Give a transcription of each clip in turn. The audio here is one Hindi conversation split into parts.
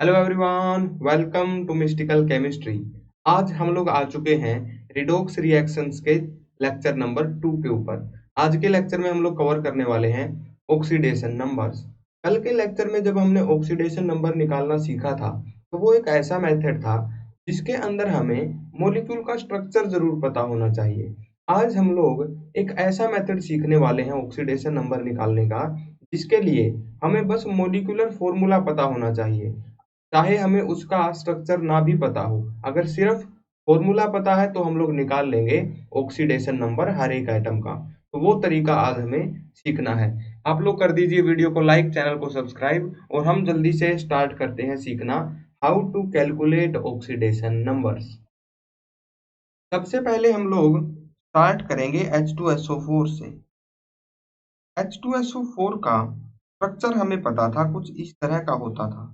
Hello everyone, welcome to mystical chemistry. आज हम लोग आ चुके हैं रिडोक्स रिएक्शंस के लेक्चर नंबर 2 के ऊपर। आज के लेक्चर में हम लोग कवर करने वाले हैं ऑक्सीडेशन नंबर्स। कल के लेक्चर में जब हमने ऑक्सीडेशन नंबर निकालना सीखा था तो वो एक ऐसा मेथड था जिसके अंदर हमें मॉलिक्यूल का स्ट्रक्चर जरूर पता होना चाहिए। आज हम लोग एक ऐसा मेथड सीखने वाले हैं ऑक्सीडेशन नंबर निकालने का जिसके लिए हमें बस मॉलिक्यूलर फॉर्मूला पता होना चाहिए, चाहे हमें उसका स्ट्रक्चर ना भी पता हो। अगर सिर्फ फॉर्मूला पता है तो हम लोग निकाल लेंगे ऑक्सीडेशन नंबर हर एक एटम का। तो वो तरीका आज हमें सीखना है। आप लोग कर दीजिए वीडियो को लाइक, चैनल को सब्सक्राइब और हम जल्दी से स्टार्ट करते हैं सीखना how to calculate oxidation numbers. सबसे पहले हम लोग स्टार्ट करेंगे H2SO4 से। H2SO4 का स्ट्रक्चर हमें पता था, कुछ इस तरह का होता था।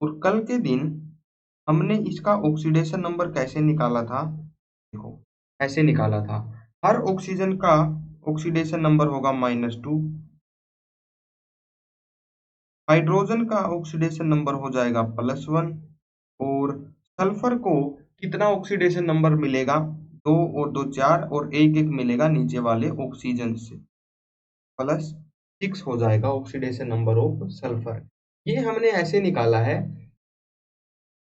और कल के दिन हमने इसका ऑक्सीडेशन नंबर कैसे निकाला था, देखो ऐसे निकाला था। हर ऑक्सीजन का ऑक्सीडेशन नंबर होगा -2, हाइड्रोजन का ऑक्सीडेशन नंबर हो जाएगा +1 और सल्फर को कितना ऑक्सीडेशन नंबर मिलेगा, 2 और 2 4 और 1 1 मिलेगा नीचे वाले ऑक्सीजन से, +6 हो जाएगा ऑक्सीडेशन नंबर ऑफ सल्फर। ये हमने ऐसे निकाला है,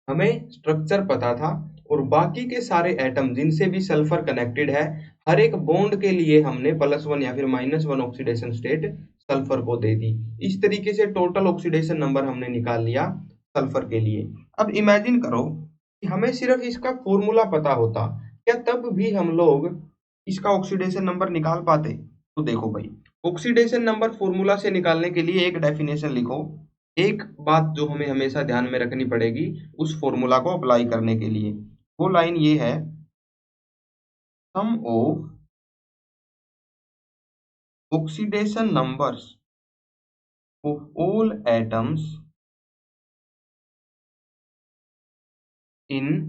हमें स्ट्रक्चर पता था और बाकी के सारे एटम जिनसे भी सल्फर कनेक्टेड है, हर एक बॉन्ड के लिए हमने +1 या फिर -1 ऑक्सीडेशन स्टेट सल्फर को दे दी। इस तरीके से टोटल ऑक्सीडेशन नंबर हमने निकाल लिया सल्फर के लिए। अब इमेजिन करो कि हमें सिर्फ इसका फॉर्मूला पता होता, क्या तब भी हम लोग इसका ऑक्सीडेशन नंबर निकाल पाते? तो देखो भाई, ऑक्सीडेशन नंबर फॉर्मूला से निकालने के लिए एक डेफिनेशन लिखो। एक बात जो हमें हमेशा ध्यान में रखनी पड़ेगी उस फॉर्मूला को अप्लाई करने के लिए, वो लाइन ये है, sum of oxidation numbers of all atoms in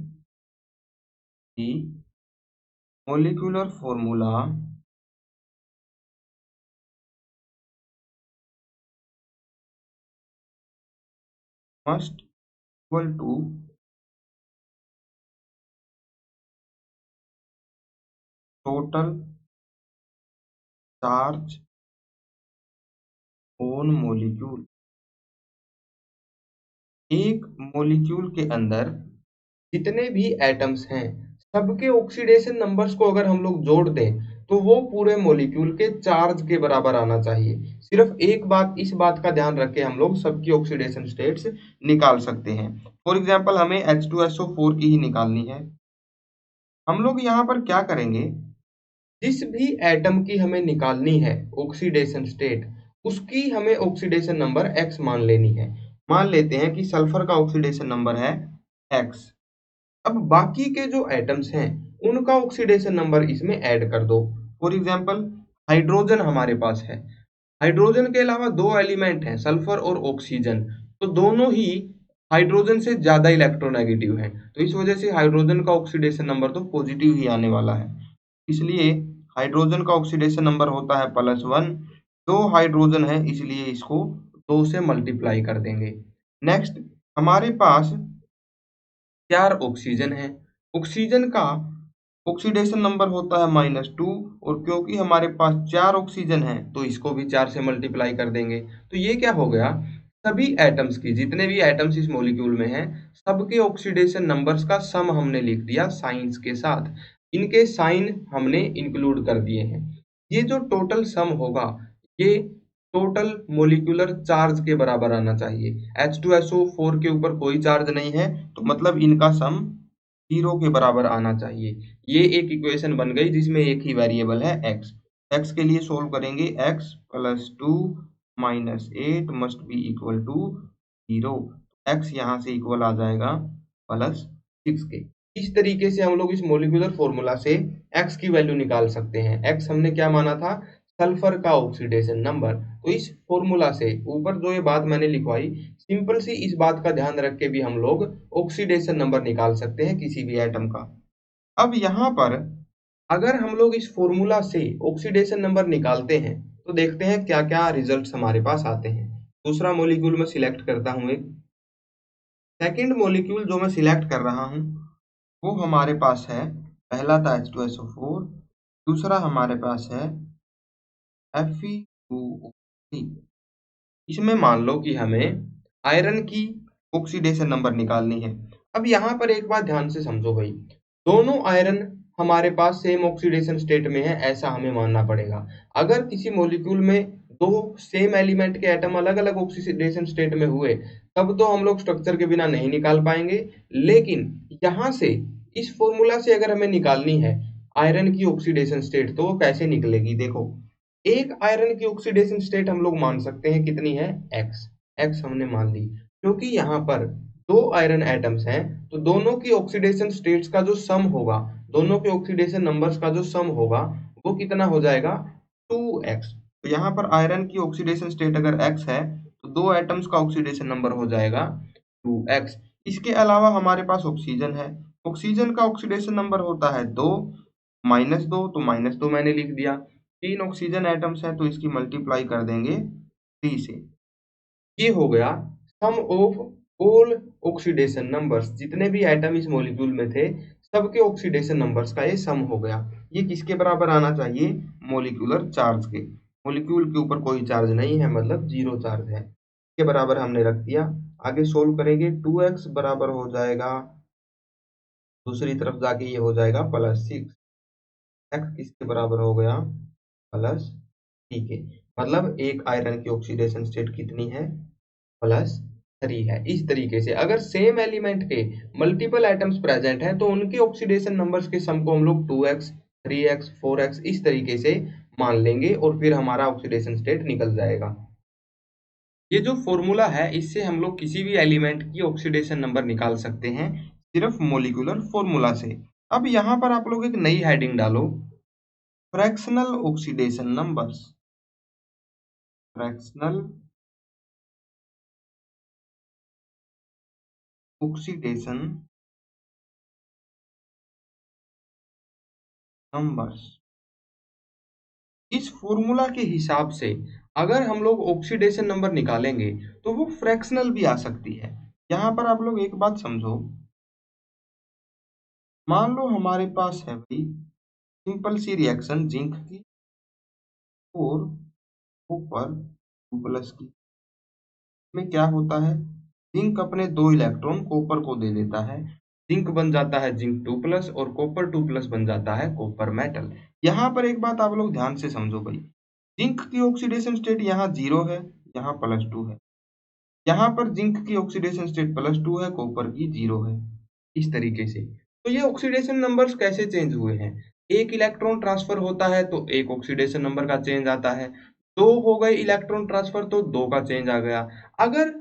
the molecular formula must equal to total charge on molecule. एक मॉलिक्यूल के अंदर जितने भी एटम्स हैं, सबके ऑक्सीडेशन नंबर्स को अगर हम लोग जोड़ दें तो वो पूरे मॉलिक्यूल के चार्ज के बराबर आना चाहिए। सिर्फ एक बात, इस बात का ध्यान रख के हम लोग सबकी ऑक्सीडेशन स्टेट्स निकाल सकते हैं। फॉर एग्जांपल हमें H2SO4 की ही निकालनी है। हम लोग यहाँ पर क्या करेंगे, जिस भी एटम की हमें निकालनी है ऑक्सीडेशन स्टेट, उसकी हमें ऑक्सीडेशन नंबर x मान लेनी है। मान लेते हैं कि सल्फर का ऑक्सीडेशन नंबर है x। अब बाकी के जो एटम्स हैं उनका ऑक्सीडेशन नंबर इसमें ऐड कर दो। फॉर एग्जांपल हाइड्रोजन हमारे पास है, हाइड्रोजन के अलावा दो एलिमेंट हैं सल्फर और ऑक्सीजन, तो दोनों ही हाइड्रोजन से ज्यादा इलेक्ट्रोनेगेटिव हैं, तो इस वजह से हाइड्रोजन का ऑक्सीडेशन नंबर तो पॉजिटिव ही आने वाला है। इसलिए हाइड्रोजन का ऑक्सीडेशन नंबर होता है +1। दो हाइड्रोजन है इसलिए इसको 2 से मल्टीप्लाई कर देंगे। नेक्स्ट हमारे पास 4 ऑक्सीजन है, ऑक्सीजन का ऑक्सीडेशन नंबर होता है -2 और क्योंकि हमारे पास 4 ऑक्सीजन है तो इसको भी 4 से मल्टीप्लाई कर देंगे। तो ये क्या हो गया, सभी एटम्स की, जितने भी एटम्स इस मॉलिक्यूल में हैं, सबके ऑक्सीडेशन नंबर्स का सम हमने लिख दिया साइंस के साथ। इनके साइन हमने इंक्लूड कर दिए हैं। ये जो टोटल सम होगा ये टोटल मोलिकुलर चार्ज के बराबर आना चाहिए। H2SO4 के ऊपर कोई चार्ज नहीं है तो मतलब इनका सम 0 के बराबर आना चाहिए। ये एक इक्वेशन बन गई जिसमें एक ही वेरिएबल है x। x के लिए सोल्व करेंगे, x + 2 - 8 must be equal to 0। x यहाँ से इक्वल आ जाएगा +6 के। इस तरीके से हम लोग इस मॉलिक्यूलर फॉर्मूला से x की वैल्यू निकाल सकते हैं। x हमने क्या माना था, सल्फर का ऑक्सीडेशन नंबर। तो इस फॉर्मूला से ऊपर जो ये बात मैंने लिखवाई, सिंपल सी इस बात का ध्यान रख के भी हम लोग ऑक्सीडेशन नंबर निकाल सकते हैं किसी भी एटम का। अब यहाँ पर अगर हम लोग इस फॉर्मूला से ऑक्सीडेशन नंबर निकालते हैं तो देखते हैं क्या क्या रिजल्ट्स हमारे पास आते हैं। दूसरा मॉलिक्यूल में सिलेक्ट करता हूँ एक, सेकंड मॉलिक्यूल जो मैं सिलेक्ट कर रहा हूँ वो हमारे पास है, पहला था H2SO4, दूसरा हमारे पास है Fe2O3। इसमें मान लो कि हमें आयरन की ऑक्सीडेशन नंबर निकालनी है। अब यहाँ पर एक बात ध्यान से समझो भाई, दोनों आयरन हमारे पास सेम ऑक्सीडेशन स्टेट में है ऐसा हमें मानना पड़ेगा। अगर किसी मॉलिक्यूल में दो सेम एलिमेंट के एटम अलग अलग ऑक्सीडेशन स्टेट में हुए तब तो हम लोग स्ट्रक्चर के बिना नहीं निकाल पाएंगे, लेकिन यहाँ से इस फॉर्मूला से अगर हमें निकालनी है आयरन की ऑक्सीडेशन स्टेट तो वो कैसे निकलेगी। देखो, एक आयरन की ऑक्सीडेशन स्टेट हम लोग मान सकते हैं कितनी है, एक्स। एक्स हमने मान ली क्योंकि यहाँ पर दो आयरन एटम्स हैं तो दोनों की ऑक्सीडेशन स्टेट्स का जो सम होगा, दोनों के ऑक्सीडेशन नंबर्स का जो सम होगा वो कितना हो जाएगा, 2x। तो यहाँ पर आयरन की ऑक्सीडेशन स्टेट अगर x है तो दो एटम्स का ऑक्सीडेशन नंबर हो जाएगा 2x। इसके अलावा हमारे पास ऑक्सीजन है, ऑक्सीजन का ऑक्सीडेशन नंबर होता है 2, -2 तो -2 मैंने लिख दिया। तीन ऑक्सीजन एटम्स हैं तो इसकी मल्टीप्लाई कर देंगे 3 से। ये हो गया sum of all oxidation numbers, जितने भी एटम इस मॉलिक्यूल में थे सबके ऑक्सीडेशन नंबर्स का ये सम हो गया। ये किसके बराबर आना चाहिए, मॉलिक्यूलर चार्ज के। मॉलिक्यूल के ऊपर कोई चार्ज नहीं है मतलब जीरो चार्ज है, के बराबर हमने रख दिया। आगे सोल्व करेंगे 2x बराबर हो जाएगा, दूसरी तरफ जाके ये हो जाएगा +6। x किसके बराबर हो गया, +3 के। मतलब एक आयरन की ऑक्सीडेशन स्टेट कितनी है, +3 है। इस तरीके से अगर सेम एलिमेंट के मल्टीपल एटम्स प्रेजेंट हैं तो उनके ऑक्सीडेशन नंबर्स के सम को हम लोग 2x 3x 4x इस तरीके से मान लेंगे और फिर हमारा ऑक्सीडेशन स्टेट निकल जाएगा। ये जो फॉर्मूला है इससे हम लोग किसी भी एलिमेंट की ऑक्सीडेशन नंबर निकाल सकते हैं सिर्फ मॉलिक्यूलर फॉर्मूला से। अब यहाँ पर आप लोग एक नई हेडिंग डालो, fractional oxidation numbers. Fractional oxidation numbers. इस फॉर्मूला के हिसाब से अगर हम लोग ऑक्सीडेशन नंबर निकालेंगे तो वो फ्रैक्शनल भी आ सकती है। यहाँ पर आप लोग एक बात समझो, मान लो हमारे पास है भाई सिंपल सी रिएक्शन जिंक की और कॉपर 2+ की। में क्या होता है, जिंक अपने 2 इलेक्ट्रॉन कॉपर को दे देता है, जिंक बन जाता है जिंक 2+ और कॉपर 2+ बन जाता है कॉपर मेटल। यहाँ पर एक बात आप लोग ध्यान से समझो भाई, जिंक की ऑक्सीडेशन स्टेट यहाँ 0 है, यहाँ +2 है। यहाँ पर जिंक की ऑक्सीडेशन स्टेट +2 है, कॉपर की 0 है। इस तरीके से तो ये ऑक्सीडेशन नंबर्स कैसे चेंज हुए हैं, एक इलेक्ट्रॉन ट्रांसफर होता है तो एक ऑक्सीडेशन नंबर का चेंज आता है, दो हो गए इलेक्ट्रॉन ट्रांसफर तो दो का चेंज आ गया। अगर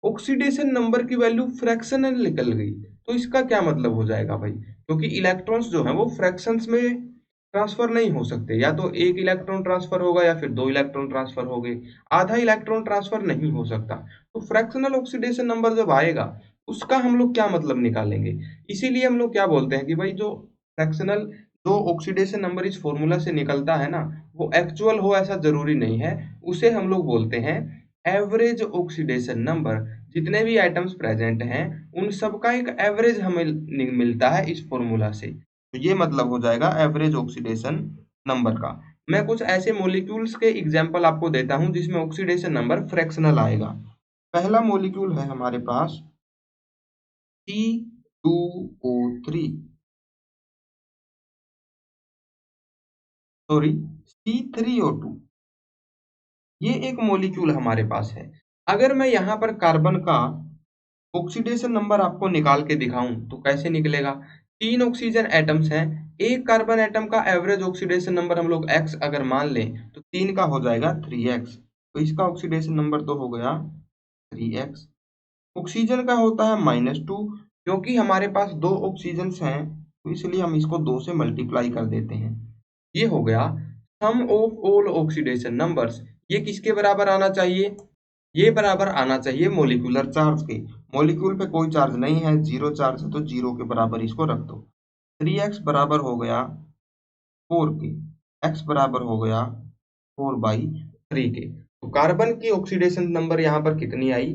ऑक्सीडेशन नंबर की वैल्यू फ्रैक्शनल निकल गई तो इसका क्या मतलब हो जाएगा भाई, क्योंकि इलेक्ट्रॉन्स जो हैं वो फ्रैक्शंस में ट्रांसफर नहीं हो सकते, या तो एक इलेक्ट्रॉन ट्रांसफर होगा या फिर दो इलेक्ट्रॉन ट्रांसफर हो गए, आधा इलेक्ट्रॉन ट्रांसफर नहीं हो सकता। तो फ्रैक्शनल ऑक्सीडेशन नंबर जब आएगा उसका हम लोग क्या मतलब निकालेंगे, इसीलिए हम लोग क्या बोलते हैं कि भाई जो फ्रैक्शनल जो ऑक्सीडेशन नंबर इस फॉर्मूला से निकलता है ना वो एक्चुअल हो ऐसा जरूरी नहीं है, उसे हम लोग बोलते हैं एवरेज ऑक्सीडेशन नंबर। जितने भी एटम्स प्रेजेंट हैं उन सबका एक एवरेज हमें मिलता है इस फॉर्मूला से, तो ये मतलब हो जाएगा एवरेज ऑक्सीडेशन नंबर का। मैं कुछ ऐसे मॉलिक्यूल्स के एग्जांपल आपको देता हूं जिसमें ऑक्सीडेशन नंबर फ्रैक्शनल आएगा। पहला मॉलिक्यूल है हमारे पास C2O3, सॉरी C3O2। ये एक मॉलिक्यूल हमारे पास है। अगर मैं यहाँ पर कार्बन का ऑक्सीडेशन नंबर आपको निकाल के दिखाऊं तो कैसे निकलेगा, तीन ऑक्सीजन एटम्स हैं, एक कार्बन एटम का एवरेज ऑक्सीडेशन नंबर हम लोग x अगर मान लें तो तीन का हो जाएगा 3x, तो इसका ऑक्सीडेशन नंबर तो हो गया 3x। ऑक्सीजन का होता है -2, क्योंकि हमारे पास दो ऑक्सीजन हैं तो इसलिए हम इसको 2 से मल्टीप्लाई कर देते हैं। ये हो गया sum of all oxidation numbers. ये किसके बराबर आना चाहिए, ये बराबर आना चाहिए मॉलिक्यूलर चार्ज के। मॉलिक्यूल पे कोई चार्ज नहीं है, जीरो चार्ज है तो जीरो के बराबर इसको रख दो। 3x बराबर हो गया 4 के, x बराबर हो गया 4/3 के। तो कार्बन की ऑक्सीडेशन नंबर यहाँ पर कितनी आई,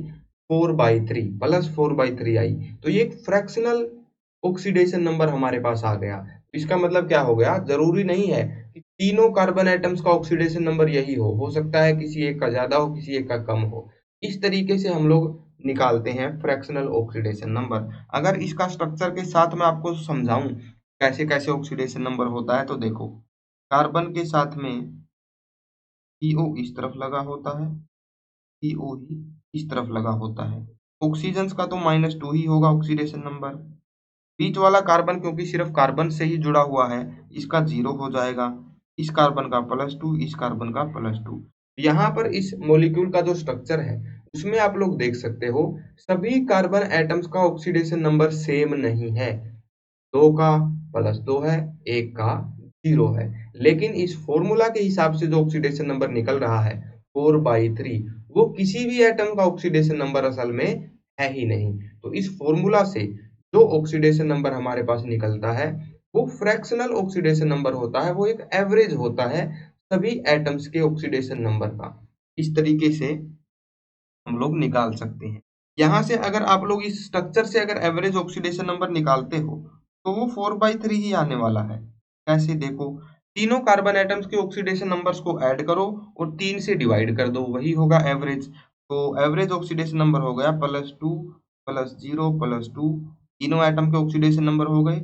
4/3 प्लस 4/3 तो ये एक फ्रैक्शनल ऑक्सीडेशन नंबर हमारे पास आ गया। इसका मतलब क्या हो गया, जरूरी नहीं है कि तीनों कार्बन एटम्स का ऑक्सीडेशन नंबर यही हो सकता है किसी एक का ज्यादा हो, किसी एक का कम हो। इस तरीके से हम लोग निकालते हैं फ्रैक्शनल ऑक्सीडेशन नंबर। अगर इसका स्ट्रक्चर के साथ मैं आपको समझाऊं कैसे कैसे ऑक्सीडेशन नंबर होता है, तो देखो, कार्बन के साथ में CO इस तरफ लगा होता है, CO ही इस तरफ लगा होता है। ऑक्सीजन का तो -2 ही होगा ऑक्सीडेशन नंबर। बीच वाला कार्बन क्योंकि सिर्फ कार्बन से ही जुड़ा हुआ है, इसका 0 हो जाएगा। इस कार्बन का +2, इस कार्बन का +2। यहाँ पर इस मॉलिक्यूल का जो स्ट्रक्चर है उसमें आप लोग देख सकते हो सभी कार्बन एटम्स का ऑक्सीडेशन नंबर सेम नहीं है। 2 का +2 है, 1 का 0 है। लेकिन इस फॉर्मूला के हिसाब से जो ऑक्सीडेशन नंबर निकल रहा है 4/3, वो किसी भी एटम का ऑक्सीडेशन नंबर असल में है ही नहीं। तो इस फॉर्मूला से जो ऑक्सीडेशन नंबर हमारे पास निकलता है वो फ्रैक्शनल ऑक्सीडेशन नंबर होता है, वो एक एवरेज होता है सभी एटम्स के ऑक्सीडेशन नंबर का। इस तरीके से हम लोग निकाल सकते हैं। यहाँ से अगर आप लोग इस स्ट्रक्चर से अगर एवरेज ऑक्सीडेशन नंबर निकालते हो तो वो 4/3 ही आने वाला है। कैसे, देखो, तीनों कार्बन एटम्स के ऑक्सीडेशन नंबर्स को ऐड करो और 3 से डिवाइड कर दो, वही होगा एवरेज। तो एवरेज ऑक्सीडेशन नंबर हो गया +2 +0 +2, तीनों एटम के ऑक्सीडेशन नंबर हो गए।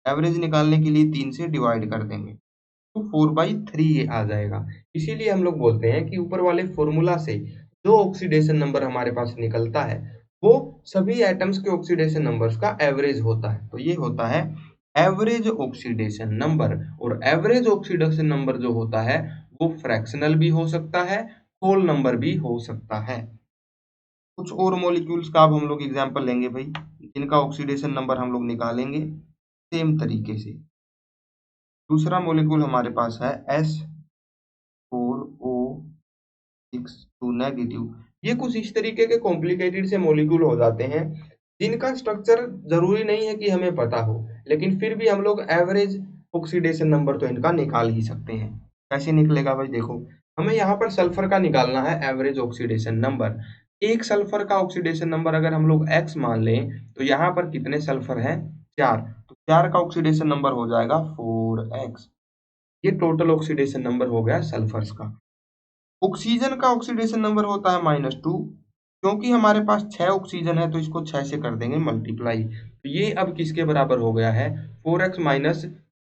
एवरेज निकालने के लिए 3 से डिवाइड कर देंगे तो 4/3 ये आ जाएगा। इसीलिए हम लोग बोलते हैं कि ऊपर वाले फॉर्मूला से जो ऑक्सीडेशन नंबर हमारे पास निकलता है वो सभी एटम्स के ऑक्सीडेशन नंबर्स का एवरेज होता है। तो ये होता है एवरेज ऑक्सीडेशन नंबर। और एवरेज ऑक्सीडेशन नंबर जो होता है वो फ्रैक्शनल भी हो सकता है, होल नंबर भी हो सकता है। कुछ और मॉलिक्यूल्स का अब हम लोग एग्जांपल लेंगे भाई, जिनका ऑक्सीडेशन नंबर हम लोग निकालेंगे सेम तरीके से। दूसरा मॉलिक्यूल हमारे पास है S4O6 नेगेटिव। ये कुछ इस तरीके के कॉम्प्लिकेटेड से मॉलिक्यूल हो जाते हैं जिनका स्ट्रक्चर जरूरी नहीं है कि हमें पता हो, लेकिन फिर भी हम लोग एवरेज ऑक्सीडेशन नंबर तो इनका निकाल ही सकते हैं। कैसे निकलेगा भाई, देखो, हमें यहाँ पर सल्फर का निकालना है एवरेज ऑक्सीडेशन नंबर। एक सल्फर का ऑक्सीडेशन नंबर अगर हम लोग x मान लें तो यहाँ पर कितने सल्फर हैं, 4। तो 4 का ऑक्सीडेशन नंबर हो जाएगा 4x। ये टोटल ऑक्सीडेशन नंबर हो गया सल्फर्स का। ऑक्सीजन का ऑक्सीडेशन नंबर होता है -2। क्योंकि हमारे पास 6 ऑक्सीजन है तो इसको 6 से कर देंगे मल्टीप्लाई। तो ये अब किसके बराबर हो गया है, 4x -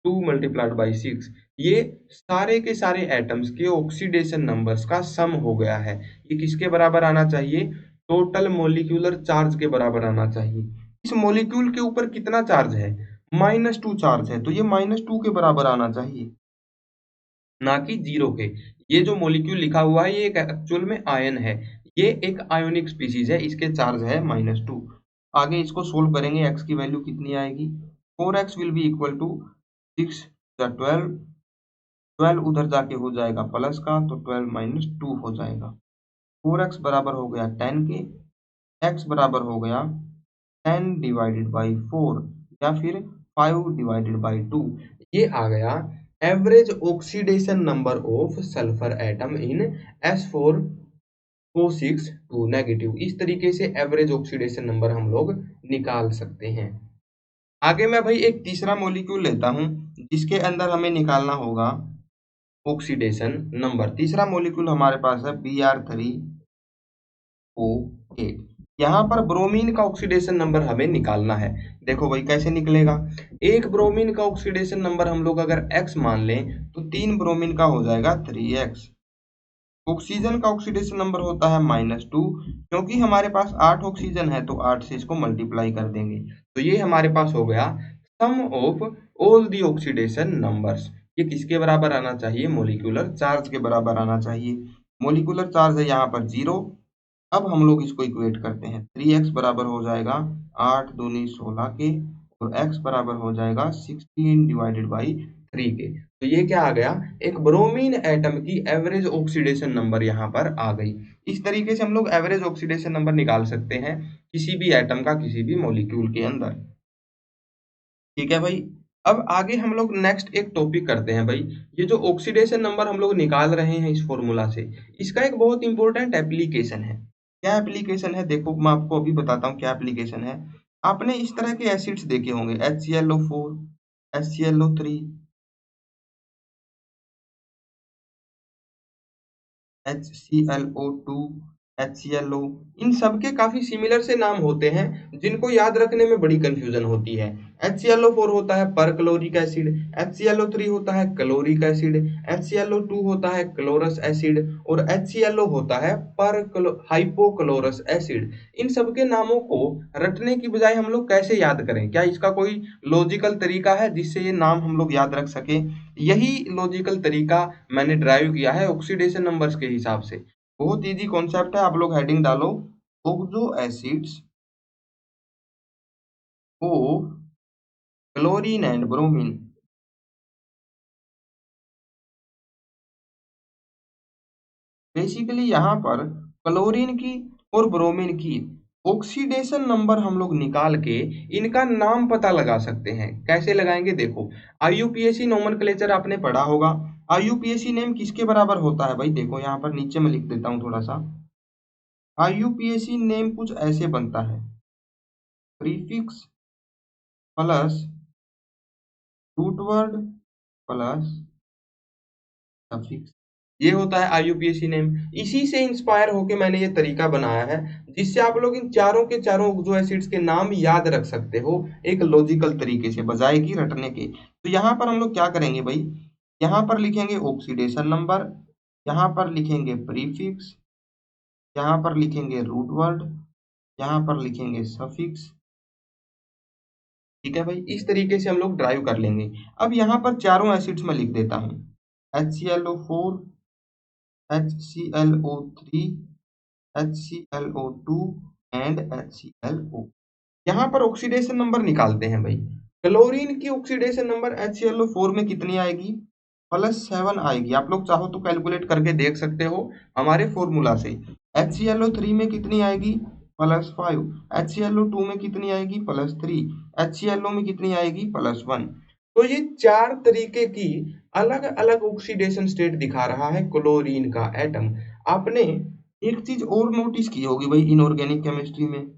2 × 6। ये सारे के सारे एटम्स के ऑक्सीडेशन नंबर्स का सम हो गया है। ये किसके बराबर आना चाहिए, टोटल मोलिक्यूलर चार्ज के बराबर आना चाहिए। इस मोलिक्यूल के ऊपर कितना चार्ज है, -2 चार्ज है, तो ये -2 के बराबर आना चाहिए, ना कि 0 के। ये जो मॉलिक्यूल लिखा हुआ है ये एक एक्चुअल में आयन है। ये एक आयोनिक स्पीशीज है, इसके चार्ज है -2। आगे इसको सोल्व करेंगे, x की वैल्यू कितनी आएगी, 4x will be equal to 6 या 12। 12 उधर जाके हो जाएगा प्लस का, तो 12 - 2 हो जाएगा। 4x बराबर हो गया 10 के, x बराबर हो गया 10/4 या फिर 5/2। ये आ गया average oxidation number of sulphur atom in S4O6 negative. इस तरीके से एवरेज ऑक्सीडेशन नंबर हम लोग निकाल सकते हैं। आगे मैं भाई एक तीसरा मॉलिक्यूल लेता हूं जिसके अंदर हमें निकालना होगा ऑक्सीडेशन नंबर। तीसरा मॉलिक्यूल हमारे पास है Br3O8। यहाँ पर ब्रोमीन का ऑक्सीडेशन नंबर हमें निकालना है। देखो भाई कैसे निकलेगा, एक ब्रोमीन का ऑक्सीडेशन नंबर हम लोग अगर x मान लें तो 3 ब्रोमीन का हो जाएगा 3x। ऑक्सीजन का ऑक्सीडेशन नंबर होता है -2। क्योंकि हमारे पास 8 ऑक्सीजन है तो 8 से इसको मल्टीप्लाई कर देंगे, तो ये हमारे पास हो गया sum of all the oxidation numbers. ये किसके बराबर आना चाहिए, मोलिकुलर चार्ज के बराबर आना चाहिए। मोलिकुलर चार्ज है यहाँ पर 0। अब हम लोग इसको इक्वेट करते हैं, 3x बराबर हो जाएगा 8 दूनी 16 के, और x बराबर हो जाएगा 16/3 के। तो ये क्या आ गया, एक ब्रोमीन एटम की एवरेज ऑक्सीडेशन नंबर यहाँ पर आ गई। इस तरीके से हम लोग एवरेज ऑक्सीडेशन नंबर निकाल सकते हैं किसी भी एटम का किसी भी मॉलिक्यूल के अंदर। ठीक है भाई, अब आगे हम लोग नेक्स्ट एक टॉपिक करते हैं भाई। ये जो ऑक्सीडेशन नंबर हम लोग निकाल रहे हैं इस फॉर्मूला से, इसका एक बहुत इंपॉर्टेंट एप्लीकेशन है। क्या एप्लीकेशन है, देखो मैं आपको अभी बताता हूँ क्या एप्लीकेशन है। आपने इस तरह के एसिड्स देखे होंगे, HClO4, HClO3, HClO2, HClO, इन सब के काफी सिमिलर से नाम होते हैं जिनको याद रखने में बड़ी कंफ्यूजन होती है। HClO4 होता है परक्लोरिक एसिड, HClO3 होता है क्लोरिक एसिड, HClO2 होता है क्लोरस एसिड और HClO होता है पर हाइपोक्लोरस एसिड। इन सब के नामों को रटने की बजाय हम लोग कैसे याद करें? क्या इसका कोई लॉजिकल तरीका है जिससे ये नाम हम लोग याद रख सकें? यही लॉजिकल तरीका मैंने ड्राइव किया है ऑक्सीडेशन नंबर्स के हिसाब से। बहुत इजी कॉन्सेप्ट है, आप लोग हेडिंग डालो, OXO acids of chlorine and bromine. Basically यहाँ पर क्लोरीन की और ब्रोमीन की ऑक्सीडेशन नंबर हम लोग निकाल के इनका नाम पता लगा सकते हैं। कैसे लगाएंगे देखो, आईयूपीएसी नोमेनक्लेचर आपने पढ़ा होगा। आईयूपीएसी नेम किसके बराबर होता है भाई? देखो यहाँ पर नीचे में लिख देता हूँ थोड़ा सा। आईयूपीएसी नेम कुछ ऐसे बनता है, prefix plus root word plus suffix, ये होता है आईयूपीएसी नेम। इसी से इंस्पायर होके मैंने ये तरीका बनाया है जिससे आप लोग इन चारों के चारों ऑक्सो एसिड्स के नाम याद रख सकते हो एक लॉजिकल तरीके से, बजाय कि रटने के। तो यहाँ पर हम लोग क्या करेंगे भाई, यहाँ पर लिखेंगे ऑक्सीडेशन नंबर, यहाँ पर लिखेंगे प्रीफिक्स, यहाँ पर लिखेंगे रूट वर्ड, यहाँ पर लिखेंगे सफिक्स। ठीक है भाई, इस तरीके से हम लोग ड्राइव कर लेंगे। अब यहाँ पर चारों एसिड्स में लिख देता हूँ, HClO4, HClO3, HClO2 and HClO। यहाँ पर ऑक्सीडेशन नंबर निकालते हैं भाई। क्लोरीन की ऑक्सीडेशन नंबर HClO4 में कितनी आएगी? +7 आएगी। आप लोग चाहो तो कैलकुलेट करके देख सकते हो हमारे फॉर्मूला से। HClO3 में कितनी आएगी? +5। HClO2 में कितनी आएगी? +3। HClO में कितनी आएगी? +1। तो ये चार तरीके की अलग अलग ऑक्सीडेशन स्टेट दिखा रहा है क्लोरीन का एटम। आपने एक चीज और नोटिस की होगी भाई इनऑर्गेनिक केमिस्ट्री में,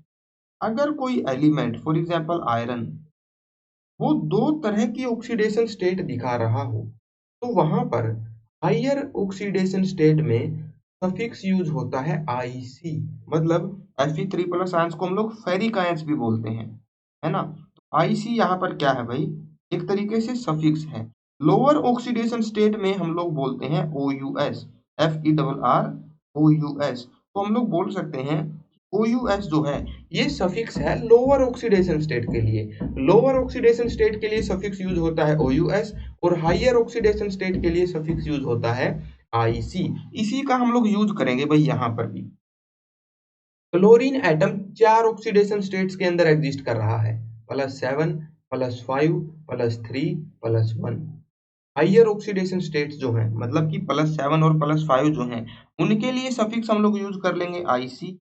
अगर कोई एलिमेंट फॉर एग्जांपल आयरन वो दो तरह की ऑक्सीडेशन स्टेट दिखा रहा हो तो वहां पर हायर ऑक्सीडेशन स्टेट में सफिक्स यूज होता है आईसी, मतलब Fe3+ आयंस को हम लोग फेरिक आयंस भी बोलते हैं, है ना? तो आईसी यहाँ पर क्या है भाई? एक तरीके से सफिक्स है। लोअर ऑक्सीडेशन स्टेट में हम लोग बोलते हैं OUS, FERROUS। तो हम लोग बोल सकते हैं OUS जो है ये सफिक्स है लोअर ऑक्सीडेशन स्टेट के लिए। लोअर ऑक्सीडेशन स्टेट के लिए सफिक्स यूज होता है OUS और हायर ऑक्सीडेशन स्टेट के लिए सफिक्स यूज होता है IC। इसी का हम लोग यूज करेंगे भाई यहाँ पर भी। क्लोरीन एटम चार ऑक्सीडेशन स्टेट्स के अंदर एग्जिस्ट कर रहा है, +7, +5, +3, +1। हायर ऑक्सीडेशन स्टेट्स जो हैं मतलब कि +7 और +5 जो हैं उनके लिए सफिक्स हम लोग यूज कर लेंगे IC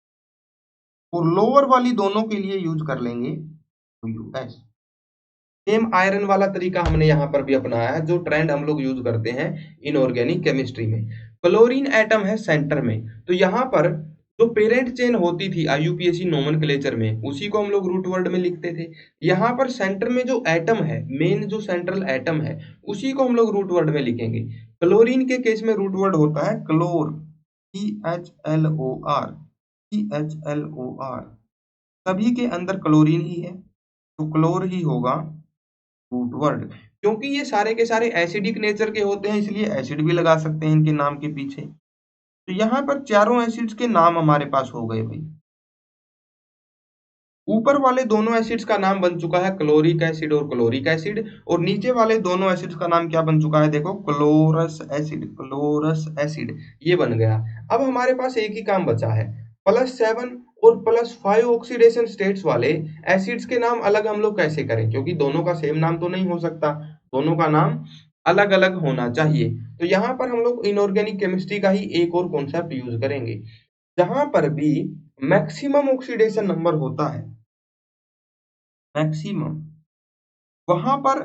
और लोअर वाली दोनों के लिए यूज कर लेंगे OUS। सेम आयरन वाला तरीका हमने यहाँ पर भी अपनाया है जो ट्रेंड हम लोग यूज करते हैं इनऑर्गेनिक केमिस्ट्री में। क्लोरीन एटम है सेंटर में, तो यहाँ पर जो पेरेंट चेन होती थी आईयूपीएसी नोमेनक्लेचर में उसी को हम लोग रूट वर्ड में लिखते थे। यहाँ पर सेंटर में जो एटम है, मेन जो सेंट्रल एटम है उसी को हम लोग रूट वर्ड में लिखेंगे। क्लोरीन के केस में रूट वर्ड होता है क्लोर, CHLOR, CHLOR। सभी के अंदर क्लोरीन ही है तो क्लोर ही होगा रूट वर्ड। क्योंकि ये सारे के सारे एसिडिक नेचर के होते हैं इसलिए एसिड भी लगा सकते हैं इनके नाम के पीछे। तो यहाँ पर चारों एसिड्स के नाम हमारे पास हो गए भाई। ऊपर वाले दोनों एसिड्स का नाम बन चुका है क्लोरिक एसिड और क्लोरिक एसिड, और नीचे वाले दोनों एसिड्स का नाम क्या बन चुका है? देखो क्लोरस एसिड, क्लोरस एसिड ये बन गया। अब हमारे पास एक ही काम बचा है, +7 और +5 ऑक्सीडेशन स्टेट्स वाले एसिड्स के नाम अलग हम लोग कैसे करें? क्योंकि दोनों का सेम नाम तो नहीं हो सकता, दोनों का नाम अलग अलग होना चाहिए। तो यहाँ पर हम लोग इनऑर्गेनिक केमिस्ट्री का ही एक और कॉन्सेप्ट यूज करेंगे। जहां पर भी मैक्सिमम ऑक्सीडेशन नंबर होता है, मैक्सिमम, वहां पर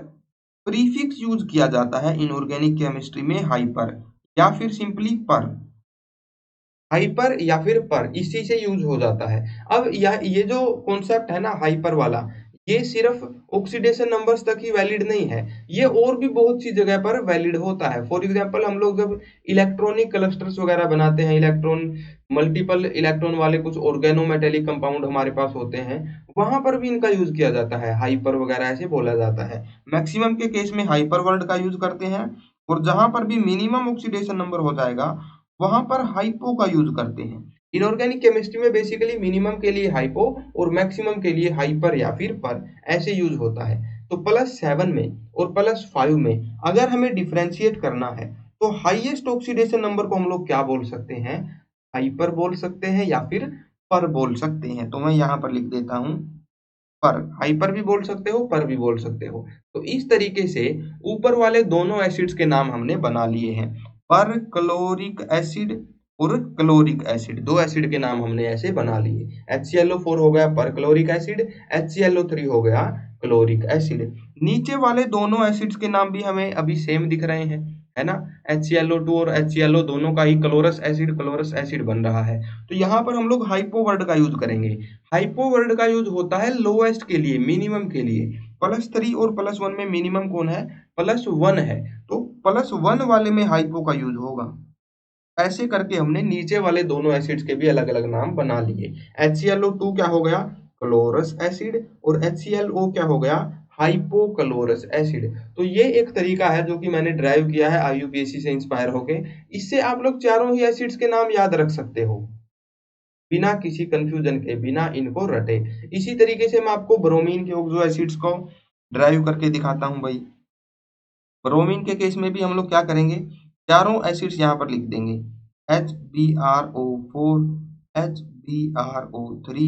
प्रीफिक्स यूज किया जाता है इनऑर्गेनिक केमिस्ट्री में हाइपर या फिर सिंपली पर। हाइपर या फिर पर, इसी से यूज हो जाता है। अब ये जो कॉन्सेप्ट है ना हाइपर वाला, ये सिर्फ ऑक्सीडेशन नंबर्स तक ही वैलिड नहीं है, ये और भी बहुत सी जगह पर वैलिड होता है। फॉर एग्जांपल हम लोग जब इलेक्ट्रॉनिक क्लस्टर्स वगैरह बनाते हैं, मल्टीपल इलेक्ट्रॉन वाले कुछ ऑर्गेनोमेटेलिक कंपाउंड हमारे पास होते हैं, वहां पर भी इनका यूज किया जाता है, हाइपर वगैरह ऐसे बोला जाता है। मैक्सिमम के केस में हाइपर वर्ड का यूज करते हैं, और जहां पर भी मिनिमम ऑक्सीडेशन नंबर हो जाएगा वहां पर हाइपो का यूज करते हैं। इनऑर्गेनिक केमिस्ट्री में बेसिकली मिनिमम के लिए हाइपो और मैक्सिमम के लिए हाइपर या फिर पर ऐसे यूज होता है। तो +7 में और +5 में अगर हमें डिफरेंशिएट करना है तो हाईएस्ट ऑक्सीडेशन नंबर को हम लोग क्या बोल सकते हैं, हाइपर बोल सकते हैं या फिर पर बोल सकते हैं। तो मैं यहाँ पर लिख देता हूँ पर, हाइपर भी बोल सकते हो, पर भी बोल सकते हो। तो इस तरीके से ऊपर वाले दोनों एसिड्स के नाम हमने बना लिए हैं, पर क्लोरिक एसिड और क्लोरिक एसिड, दो एसिड के नाम हमने ऐसे बना लिए। HClO4 हो गया पर क्लोरिक एसिड, HClO3 हो गया क्लोरिक एसिड। नीचे वाले दोनों एसिड्स के नाम भी हमें अभी सेम दिख रहे हैं, है ना। HClO2 और HClO दोनों का ही क्लोरस एसिड बन रहा है। तो यहाँ पर हम लोग हाइपो वर्ड का यूज करेंगे। हाइपो वर्ड का यूज होता है लोएस्ट के लिए, मिनिमम के लिए। +3 और +1 में मिनिमम कौन है, +1 है, तो +1 वाले में हाइपो का यूज होगा। ऐसे करके हमने नीचे वाले दोनों एसिड्स के भी अलग अलग नाम बना लिए। HClO2 क्या हो गया, क्लोरस एसिड, और HClO क्या हो गया, हाइपोक्लोरस एसिड। तो ये एक तरीका है जो कि मैंने ड्राइव किया है IUPAC से इंस्पायर होके। इससे आप लोग चारों ही एसिड्स के नाम याद रख सकते हो बिना किसी कंफ्यूजन के, बिना इनको रटे। इसी तरीके से मैं आपको ब्रोमीन के ऑक्सो एसिड्स को ड्राइव करके दिखाता हूं भाई। ब्रोमीन के केस में भी हम लोग क्या करेंगे, चारों एसिड्स यहाँ पर लिख देंगे, HbRO4, HbRO3,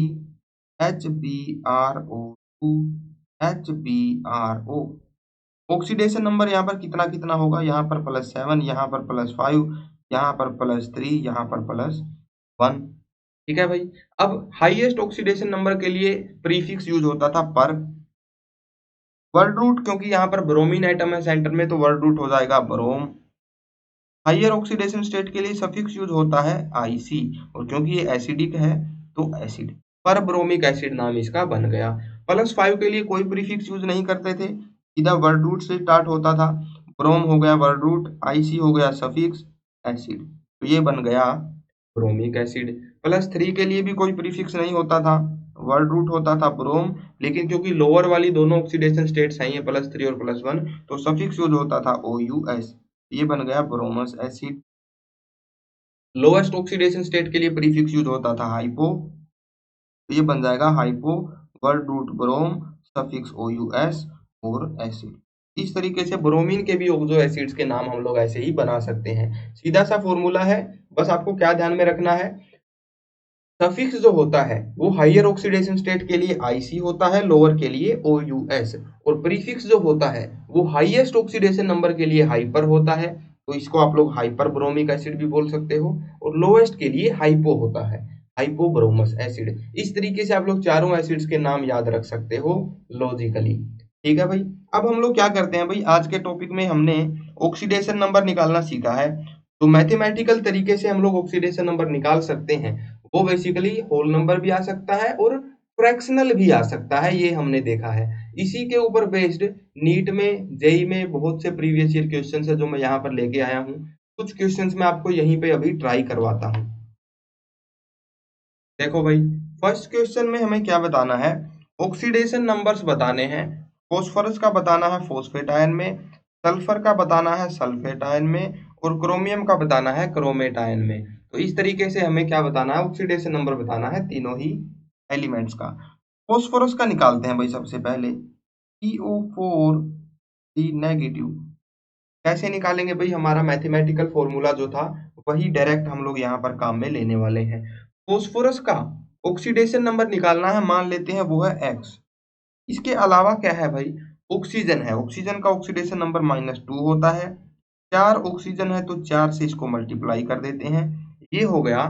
HbRO2, HbRO। Oxidation number यहाँ पर कितना कितना होगा, यहाँ पर +7, यहाँ पर +5, यहाँ पर +3, यहाँ पर +1। ठीक है भाई। अब हाईएस्ट ऑक्सीडेशन नंबर के लिए प्रीफिक्स यूज होता था पर। वर्ड रूट, क्योंकि यहाँ पर ब्रोमीन एटम है सेंटर में, तो वर्ड रूट हो जाएगा ब्रोम। हाइयर ऑक्सीडेशन स्टेट के लिए सफिक्स यूज होता है IC, और क्योंकि ये एसिडिक है तो एसिड, पर ब्रोमिक एसिड नाम इसका बन गया। +5 के लिए कोई प्रीफिक्स यूज नहीं करते थे, सीधा वर्ड रूट से स्टार्ट होता था। ब्रोम हो गया वर्ड रूट, IC हो गया सफिक्स, एसिड, तो ये बन गया ब्रोमिक एसिड। +3 के लिए भी कोई प्रीफिक्स नहीं होता था, वर्ड रूट होता था ब्रोम, लेकिन क्योंकि लोअर वाली दोनों ऑक्सीडेशन स्टेट्स हैं ये +3 और +1, तो सफिक्स यूज होता था OUS, ये बन गया ब्रोमस एसिड। लोएस्ट ऑक्सीडेशन स्टेट के लिए प्रीफिक्स यूज होता था हाइपो, तो ये बन जाएगा hypo, word root brom, suffix OUS और एसिड। इस तरीके से ब्रोमीन के भी ऑक्सो एसिड्स के नाम हम लोग ऐसे ही बना सकते हैं। सीधा सा फॉर्मूला है, बस आपको क्या ध्यान में रखना है, सफिक्स जो होता है वो हाइयर ऑक्सीडेशन स्टेट के लिए IC होता है, लोअर के लिए OUS, और प्रीफिक्स जो होता है वो हाईएस्ट ऑक्सीडेशन नंबर के लिए हाइपर होता है, तो इसको आप लोग हाइपर ब्रोमिक एसिड भी बोल सकते हो, और लोएस्ट के लिए हाइपो होता है, हाइपोब्रोमस एसिड। इस तरीके से आप लोग चारों एसिड्स के नाम याद रख सकते हो लॉजिकली। ठीक है भाई। अब हम लोग क्या करते हैं भाई, आज के टॉपिक में हमने ऑक्सीडेशन नंबर निकालना सीखा है, तो मैथमेटिकल तरीके से हम लोग ऑक्सीडेशन नंबर निकाल सकते हैं। वो बेसिकली होल नंबर भी आ सकता है और फ्रैक्शनल भी आ सकता है, ये हमने देखा है। इसी के ऊपर बेस्ड नीट में, जेई में बहुत से प्रीवियस ईयर क्वेश्चंस है जो मैं यहाँ पर लेके आया हूँ। कुछ क्वेश्चंस मैं आपको यहीं पे अभी ट्राई करवाता हूँ। देखो भाई, फर्स्ट क्वेश्चन में हमें क्या बताना है, ऑक्सीडेशन नंबर्स बताने हैं। फॉस्फोरस का बताना है फॉस्फेट आयन में, सल्फर का बताना है सल्फेट आयन में, और क्रोमियम का बताना है क्रोमेट आयन में। तो इस तरीके से हमें क्या बताना है, ऑक्सीडेशन नंबर बताना है तीनों ही एलिमेंट्स का। फॉस्फोरस का निकालते हैं भाई सबसे पहले, PO4 नेगेटिव। कैसे निकालेंगे भाई, हमारा मैथमेटिकल फॉर्मूला जो था वही डायरेक्ट हम लोग यहाँ पर काम में लेने वाले हैं। फॉस्फोरस का ऑक्सीडेशन नंबर निकालना है, मान लेते हैं वो है X। इसके अलावा क्या है भाई, ऑक्सीजन है, ऑक्सीजन का ऑक्सीडेशन नंबर -2 होता है। 4 ऑक्सीजन है तो 4 से इसको मल्टीप्लाई कर देते हैं, ये हो गया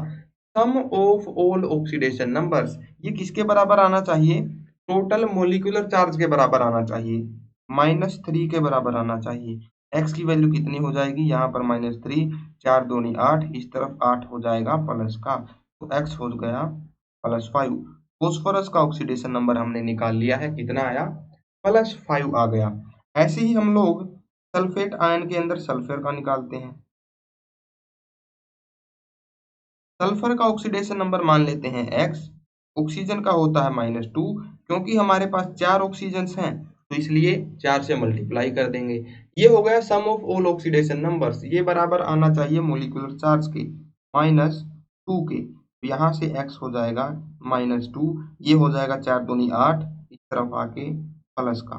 sum of all oxidation numbers. ये किसके बराबर आना चाहिए, टोटल मोलिकुलर चार्ज के बराबर आना चाहिए, -3 के बराबर आना चाहिए। एक्स की वैल्यू कितनी हो जाएगी, यहाँ पर -3, 4 दूनी 8, इस तरफ 8 हो जाएगा प्लस का, तो x हो गया +5। फॉस्फोरस का ऑक्सीडेशन नंबर हमने निकाल लिया है, कितना आया +5 आ गया। ऐसे ही हम लोग सल्फेट आयन के अंदर सल्फर का निकालते हैं। सल्फर का ऑक्सीडेशन नंबर मान लेते हैं x, ऑक्सीजन का होता है -2, क्योंकि हमारे पास 4 ऑक्सीजन हैं तो इसलिए 4 से मल्टीप्लाई कर देंगे। ये हो गया sum of all oxidation numbers, ये बराबर आना चाहिए मोलिकुलर चार्ज के -2 के, तो यहाँ से x हो जाएगा -2, ये हो जाएगा 4 दूनी 8, इस तरफ आके प्लस का,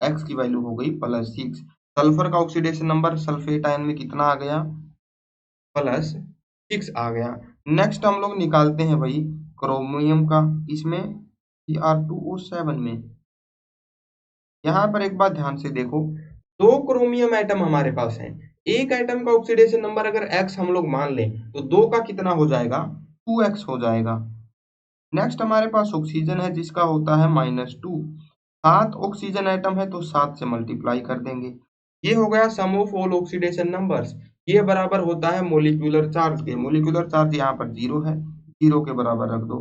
x की वैल्यू हो गई +6। सल्फर का ऑक्सीडेशन नंबर सल्फेट आयन में कितना आ गया +6 आ गया। नेक्स्ट हम लोग निकालते हैं भाई क्रोमियम का, इसमें Cr2O7 में। यहाँ पर एक बात ध्यान से देखो, दो क्रोमियम एटम हमारे पास हैं, एक एटम का ऑक्सीडेशन नंबर अगर x हम लोग मान लें तो दो का कितना हो जाएगा 2x हो जाएगा। नेक्स्ट हमारे पास ऑक्सीजन है जिसका होता है -2, 7 ऑक्सीजन एटम है तो 7 से मल्टीप्लाई कर देंगे। ये हो गया sum of all oxidation numbers, ये बराबर होता है मोलिकुलर चार्ज के। मोलिकुलर चार्ज यहाँ पर 0 है, 0 के बराबर रख दो,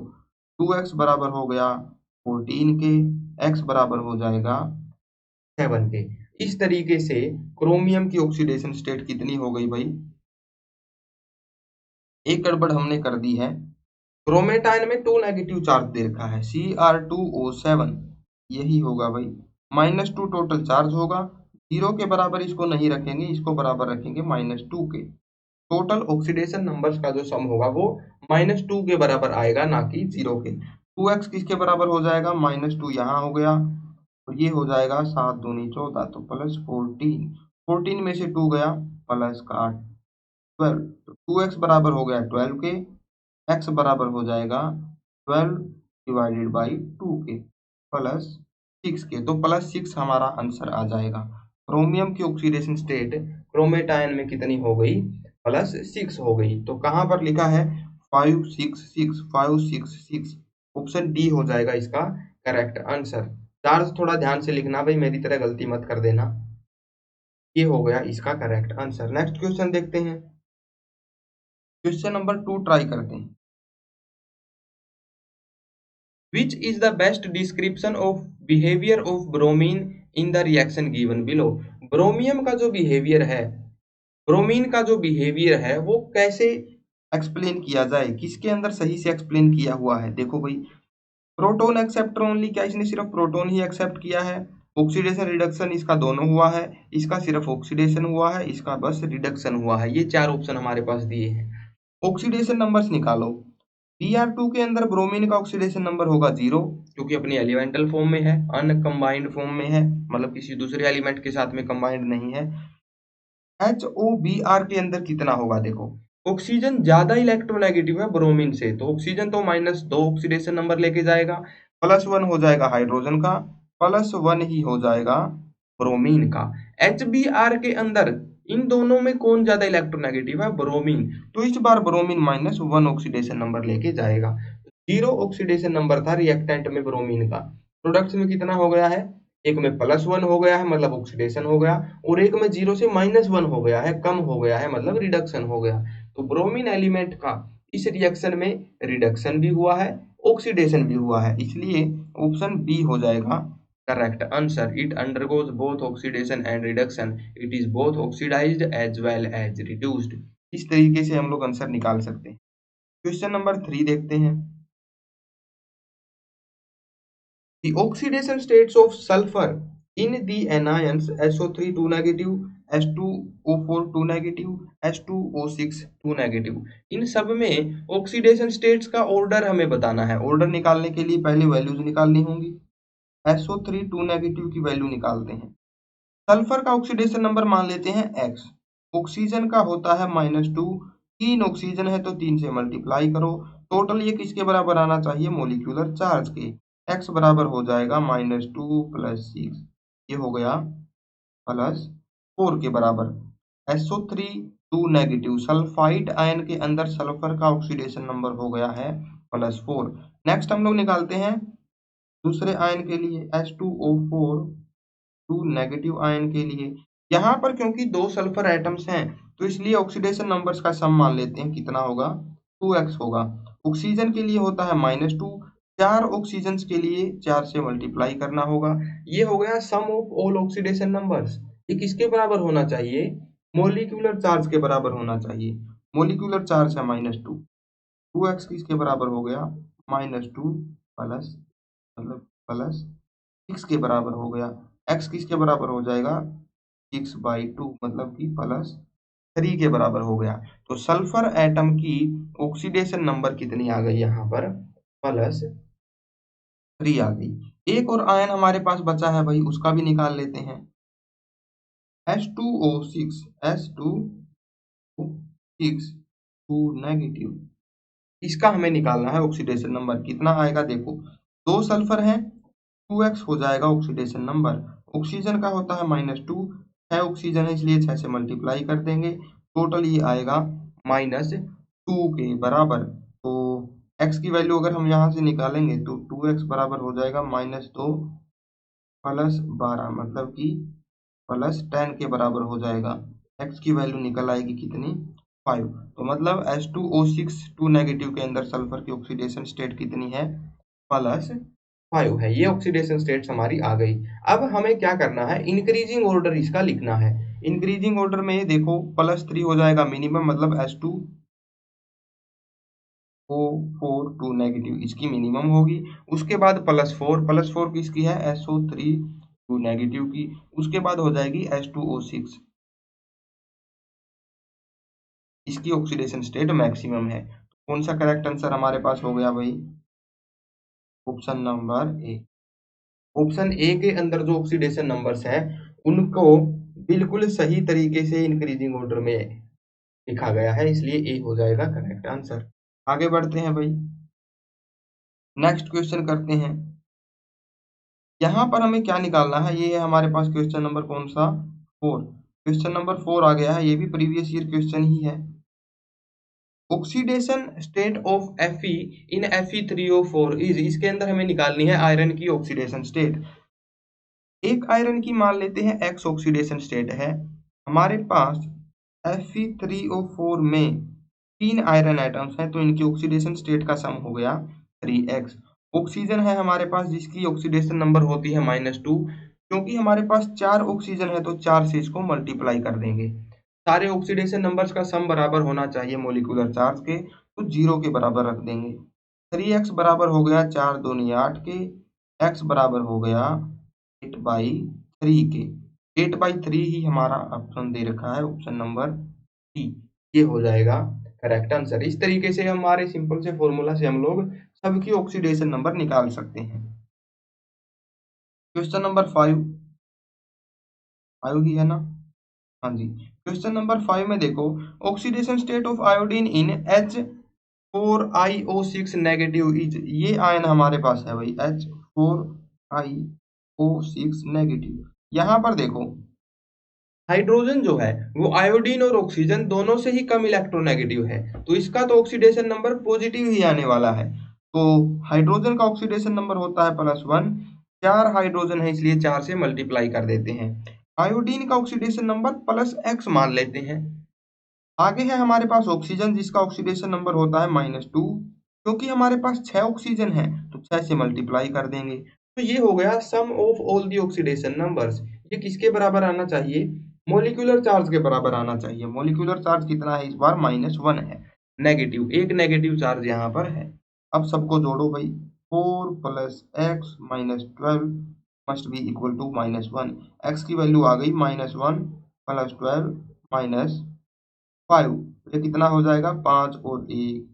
2x बराबर हो गया 14 के, x बराबर हो जाएगा 7 के। इस तरीके से क्रोमियम की ऑक्सीडेशन स्टेट कितनी हो गई भाई, एक गड़बड़ हमने कर दी है। क्रोमेट आयन में 2 नेगेटिव चार्ज दे रखा है Cr2O7, यही होगा भाई, -2 टोटल चार्ज होगा, 0 के बराबर इसको नहीं रखेंगे, इसको बराबर रखेंगे -2 के। टोटल ऑक्सीडेशन नंबर्स का जो सम होगा वो -2 के बराबर आएगा, ना कि 0 के। 2x किसके बराबर हो जाएगा, -2 यहाँ हो गया, और ये हो जाएगा 7 दूनी 14, तो +14, 14 में से 2 गया प्लस का 12, तो 2x बराबर हो गया 12 के, x बराबर हो जाएगा 12 डिवाइडेड बाई 2 के +6 के, तो +6 हमारा आंसर आ जाएगा। क्रोमियम की ऑक्सीडेशन स्टेट क्रोमेट आयन में कितनी हो गई, +6 हो गई। तो कहाँ पर लिखा है 566, 566, ऑप्शन डी हो जाएगा इसका करेक्ट आंसर। चार्ज थोड़ा ध्यान से लिखना भाई, मेरी तरह गलती मत कर देना। ये हो गया इसका करेक्ट आंसर। नेक्स्ट क्वेश्चन देखते हैं, क्वेश्चन नंबर 2 ट्राई करते हैं। Which is the best description of behavior of bromine in the reaction given below? ब्रोमियम का जो बिहेवियर है, ब्रोमीन का जो बिहेवियर है वो कैसे एक्सप्लेन किया जाए, किसके अंदर सही से एक्सप्लेन किया हुआ है। देखो भाई, प्रोटोन एक्सेप्टर ओनली, क्या इसने सिर्फ प्रोटोन ही एक्सेप्ट किया है, ऑक्सीडेशन रिडक्शन इसका दोनों हुआ है, इसका सिर्फ ऑक्सीडेशन हुआ है, इसका बस रिडक्शन हुआ है। ये 4 ऑप्शन हमारे पास दिए हैं। ऑक्सीडेशन नंबर्स निकालो। Br2 के अंदर ब्रोमीन का ऑक्सीडेशन नंबर होगा 0, क्योंकि अपनी एलिमेंटल फॉर्म में है, अनकंबाइंड फॉर्म में है, मतलब किसी दूसरे एलिमेंट के साथ में कंबाइंड नहीं है। HOBr के अंदर कितना होगा, देखो ऑक्सीजन ज्यादा इलेक्ट्रोनेगेटिव है ब्रोमीन से, तो ऑक्सीजन तो -2 ऑक्सीडेशन नंबर लेके जाएगा, +1 हो जाएगा हाइड्रोजन का, +1 ही हो जाएगा ब्रोमीन का। HBr के अंदर इन दोनों में कौन ज्यादा इलेक्ट्रोनेगेटिव है, ब्रोमीन, तो इस बार ब्रोमीन -1 ऑक्सीडेशन नंबर लेके जाएगा। 0 ऑक्सीडेशन नंबर था रिएक्टेंट में ब्रोमीन का, प्रोडक्ट्स में कितना हो गया है, एक में +1 हो गया है मतलब ऑक्सीडेशन हो गया, और एक में 0 से -1 हो गया है, कम हो गया है मतलब रिडक्शन हो गया। तो ब्रोमीन एलिमेंट का इस रिएक्शन में रिडक्शन भी हुआ है, ऑक्सीडेशन भी हुआ है, इसलिए ऑप्शन बी हो जाएगा correct answer. It undergoes both oxidation and reduction, it is both oxidised as well as reduced. इस तरीके से हम लोग आंसर निकाल सकते हैं। क्वेश्चन नंबर 3 देखते हैं। The oxidation states of sulfur in the anions SO3 2 negative, S2O4 2 negative, S2O6 2 negative, इन सब में ऑक्सीडेशन स्टेट्स का ऑर्डर हमें बताना है। ऑर्डर निकालने के लिए पहले वैल्यूज निकालनी होंगी। SO3 2 नेगेटिव की वैल्यू निकालते हैं। सल्फर का ऑक्सीडेशन नंबर मान लेते हैं x, ऑक्सीजन का होता है -2, 3 ऑक्सीजन है तो 3 से मल्टीप्लाई करो, टोटल ये किसके बराबर आना चाहिए, मोलिकुलर चार्ज के, x बराबर हो जाएगा -2 + 6, ये हो गया +4 के बराबर। SO3 2 नेगेटिव सल्फाइड आयन के अंदर सल्फर का ऑक्सीडेशन नंबर हो गया है +4। नेक्स्ट हम लोग निकालते हैं दूसरे आयन के लिए, H2O4 2 नेगेटिव आयन के लिए, यहाँ पर क्योंकि 2 सल्फर एटम्स हैं तो इसलिए ऑक्सीडेशन नंबर्स का सम मान लेते हैं, कितना होगा 2x होगा। ऑक्सीजन के लिए होता है -2, 4 ऑक्सीजन के लिए 4 से मल्टीप्लाई करना होगा। ये हो गया sum of all oxidation numbers. ये किसके बराबर होना चाहिए? मोलिक्यूलर चार्ज के बराबर होना चाहिए। मोलिक्यूलर चार्ज है -2, 2x किसके बराबर हो गया -2 प्लस मतलब प्लस 6 के बराबर हो गया। x किसके बराबर हो जाएगा 6/2 मतलब कि +3 के बराबर हो गया। तो सल्फर एटम की ऑक्सीडेशन नंबर कितनी आ गई यहाँ पर? +3 आ गई। एक और आयन हमारे पास बचा है भाई, उसका भी निकाल लेते हैं। H2O6 H2O6 2 नेगेटिव, इसका हमें निकालना है ऑक्सीडेशन नंबर। कितना आएगा देखो, 2 सल्फर है, 2x हो जाएगा ऑक्सीडेशन नंबर। ऑक्सीजन का होता है -2, 6 ऑक्सीजन है इसलिए 6 से मल्टीप्लाई कर देंगे। टोटल ये आएगा -2 के बराबर। तो x की वैल्यू अगर हम यहाँ से निकालेंगे तो 2x बराबर हो जाएगा -2 प्लस 12 मतलब कि +10 के बराबर हो जाएगा। x की वैल्यू निकल आएगी कितनी 5। तो मतलब H2O6 2 नेगेटिव के अंदर सल्फर की ऑक्सीडेशन स्टेट कितनी है +5 है। ये ऑक्सीडेशन स्टेट्स हमारी आ गई। अब हमें क्या करना है, इंक्रीजिंग ऑर्डर इसका लिखना है। इंक्रीजिंग ऑर्डर में देखो +3 हो जाएगा मिनिमम, मतलब H2O4 2 नेगेटिव इसकी मिनिमम होगी। उसके बाद +4 किसकी है SO3 2 नेगेटिव की। उसके बाद हो जाएगी H2O6, इसकी ऑक्सीडेशन स्टेट मैक्सिमम है। कौन सा करेक्ट आंसर हमारे पास हो गया भाई? Option number A. Option A के अंदर जो ऑक्सीडेशन नंबर्स हैं उनको बिल्कुल सही तरीके से इंक्रीजिंग ऑर्डर में लिखा गया है, इसलिए ए हो जाएगा करेक्ट आंसर। आगे बढ़ते हैं भाई, नेक्स्ट क्वेश्चन करते हैं। यहाँ पर हमें क्या निकालना है, ये है हमारे पास क्वेश्चन नंबर कौन सा 4। क्वेश्चन नंबर 4 आ गया है, ये भी प्रीवियस ईयर क्वेश्चन ही है। Oxidation state of Fe in Fe3O4 is, इसके अंदर हमें निकालनी है आयरन की ऑक्सीडेशन स्टेट। एक आयरन की मान लेते हैं x ऑक्सीडेशन स्टेट है हमारे पास। Fe3O4 में 3 आयरन एटम्स हैं तो इनकी ऑक्सीडेशन स्टेट का सम हो गया 3x। ऑक्सीजन है हमारे पास जिसकी ऑक्सीडेशन नंबर होती है -2, क्योंकि हमारे पास 4 ऑक्सीजन है तो 4 से इसको मल्टीप्लाई कर देंगे। सारे ऑक्सीडेशन नंबर्स का सम बराबर होना चाहिए मॉलिक्यूलर चार्ज के, तो 0 के बराबर रख देंगे। 3x बराबर हो गया 4 दूनी 8 के, x बराबर हो गया 8/3 के। 8/3 ही हमारा ऑप्शन दे रखा है, ऑप्शन नंबर डी। ये हो जाएगा करेक्ट आंसर। इस तरीके से हमारे सिंपल से फॉर्मूला से हम लोग सबकी ऑक्सीडेशन नंबर निकाल सकते हैं। क्वेश्चन नंबर 5 ही है ना? हाँ जी। क्वेश्चन नंबर 5 में देखो, oxidation state of iodine in H4IO6 negative is, ये आयन हमारे पास है भाई H4IO6 नेगेटिव। यहाँ पर देखो हाइड्रोजन जो है वो आयोडीन और ऑक्सीजन दोनों से ही कम इलेक्ट्रोनेगेटिव है, तो इसका तो ऑक्सीडेशन नंबर पॉजिटिव ही आने वाला है। तो हाइड्रोजन का ऑक्सीडेशन नंबर होता है +1, 4 हाइड्रोजन है इसलिए 4 से मल्टीप्लाई कर देते हैं। आयोडीन का ऑक्सीडेशन नंबर +x मान लेते हैं। आगे है हमारे पास ऑक्सीजन जिसका ऑक्सीडेशन नंबर होता है -2, क्योंकि हमारे पास 6 ऑक्सीजन है तो 6 से मल्टीप्लाई कर देंगे। तो ये हो गया sum of all the oxidation numbers. ये किसके बराबर आना चाहिए? मॉलिक्यूलर चार्ज के बराबर आना चाहिए। मॉलिक्यूलर चार्ज कितना है इस बार? -1 है, नेगेटिव, एक नेगेटिव चार्ज यहाँ पर है। अब सबको जोड़ो भाई, 4 + x - 12 must be equal to -1। x की वैल्यू आ गई -1 + 12 - 5, ये कितना हो जाएगा 5 और 1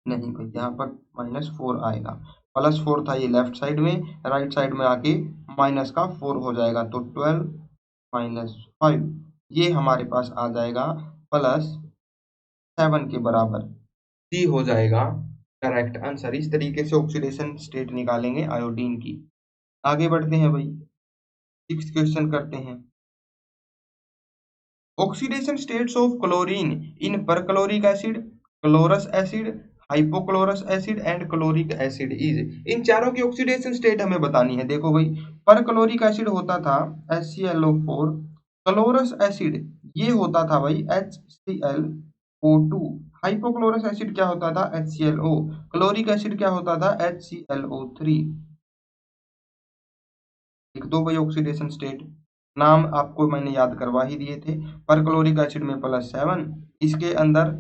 नहीं भाई, यहाँ पर -4 आएगा। +4 था ये लेफ्ट साइड में, राइट साइड में आके माइनस का 4 हो जाएगा तो 12 - 5 ये हमारे पास आ जाएगा +7 के बराबर। डी हो जाएगा करेक्ट आंसर। इस तरीके से ऑक्सीडेशन स्टेट निकालेंगे आयोडीन की। आगे बढ़ते हैं भाई, 6th क्वेश्चन करते हैं। Oxidation states of chlorine in perchloric acid, chlorous acid, hypochlorous acid and chloric acid is, इन चारों की ऑक्सीडेशन स्टेट हमें बतानी है। देखो भाई, पर क्लोरिक एसिड होता था HClO4, क्लोरस एसिड ये होता था भाई HClO2, हाइपोक्लोरस एसिड क्या होता था HClO, क्लोरिक एसिड क्या होता था HClO3। लिख दो भाई ऑक्सीडेशन स्टेट, नाम आपको मैंने याद करवा ही दिए थे। पर क्लोरिक एसिड में +7, इसके अंदर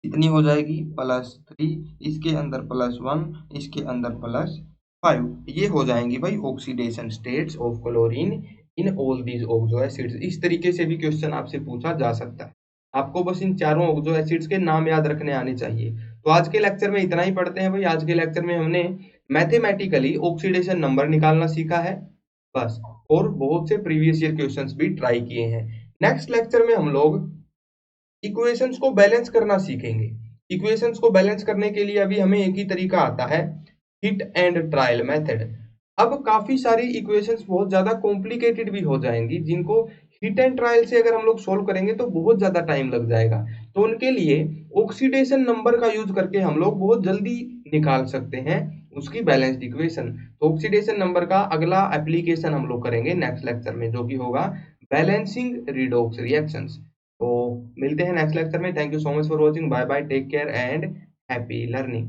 कितनी हो जाएगी +3, इसके अंदर +1, इसके अंदर +5, ये हो जाएंगी भाई oxidation states of chlorine in all these oxo acids. इस तरीके से भी क्वेश्चन आपसे पूछा जा सकता है। आपको बस इन चारों ऑक्सो एसिड्स के नाम याद रखने आने चाहिए। तो आज के लेक्चर में इतना ही पढ़ते हैं भाई। आज के लेक्चर में हमने मैथमेटिकली ऑक्सीडेशन नंबर निकालना सीखा है बस, और बहुत से प्रीवियस ईयर क्वेश्चंस भी ट्राई किए हैं। नेक्स्ट लेक्चर में हम लोग इक्वेशंस को बैलेंस करना सीखेंगे। इक्वेशंस को बैलेंस करने के लिए अभी हमें एक ही तरीका आता है, हिट एंड ट्रायल मेथड। अब काफी सारी इक्वेशंस बहुत ज्यादा कॉम्प्लिकेटेड भी हो जाएंगी, जिनको हिट एंड ट्रायल से अगर हम लोग सोल्व करेंगे तो बहुत ज्यादा टाइम लग जाएगा। तो उनके लिए ऑक्सीडेशन नंबर का यूज करके हम लोग बहुत जल्दी निकाल सकते हैं उसकी बैलेंस्ड इक्वेशन। तो ऑक्सीडेशन नंबर का अगला एप्लीकेशन हम लोग करेंगे नेक्स्ट लेक्चर में, जो कि होगा बैलेंसिंग रिडॉक्स रिएक्शंस। तो मिलते हैं नेक्स्ट लेक्चर में। Thank you so much for watching, bye bye, take care and happy learning.